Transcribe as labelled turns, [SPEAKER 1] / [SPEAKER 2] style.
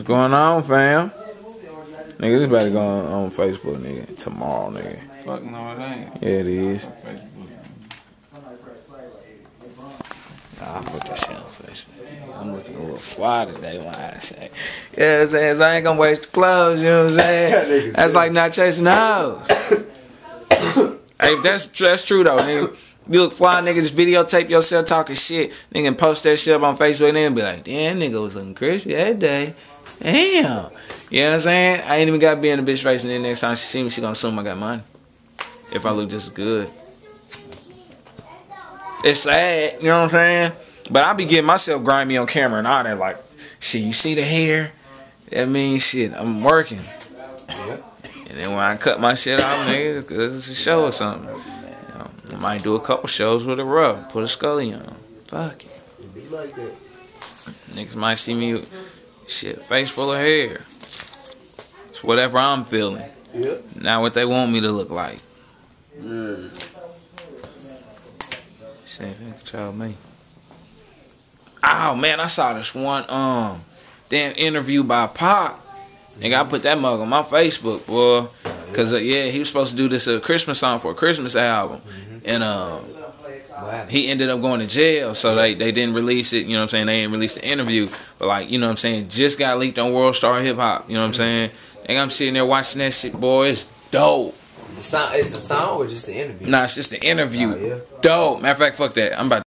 [SPEAKER 1] going on, fam? Nigga, this about to go on Facebook, nigga. Tomorrow, nigga.
[SPEAKER 2] Fuck no, it ain't.
[SPEAKER 1] Yeah, it is.
[SPEAKER 2] Facebook.
[SPEAKER 1] I'll put that shit on Facebook. I'm looking a little fly today, when I say. Yeah, I'm saying, so I ain't gonna waste the clothes, you know what I'm saying? That's like not chasing the hoes. Hey, that's true though, nigga. You look fly, nigga, just videotape yourself talking shit, nigga, and post that shit up on Facebook, and then be like, damn, nigga was looking crispy that day. Damn. You know what I'm saying? I ain't even got to be in the bitch face, and then next time she see me, she gonna assume I got money. If I look just as good. It's sad, you know what I'm saying? But I be getting myself grimy on camera and all that, like, shit, you see the hair? That means shit, I'm working. And then when I cut my shit off, nigga, it's because it's a show or something. You know, I might do a couple shows with a rub, put a scully on. Fuck it.
[SPEAKER 3] It be like that.
[SPEAKER 1] Niggas might see me, shit, face full of hair. It's whatever I'm feeling.
[SPEAKER 3] Yep.
[SPEAKER 1] Not what they want me to look like. Shit, they control me. Oh man, I saw this one damn interview by Pop. Nigga, I put that mug on my Facebook, boy. Cause yeah, he was supposed to do this Christmas song for a Christmas album. And he ended up going to jail, so they didn't release it, you know what I'm saying? They didn't release the interview. But like, you know what I'm saying, just got leaked on World Star Hip Hop, you know what I'm saying? And I'm sitting there watching that shit, boy, it's dope.
[SPEAKER 3] It's a song or just the interview?
[SPEAKER 1] Nah, it's just the interview.
[SPEAKER 3] Oh, yeah.
[SPEAKER 1] Dope. Matter of fact, fuck that. I'm about to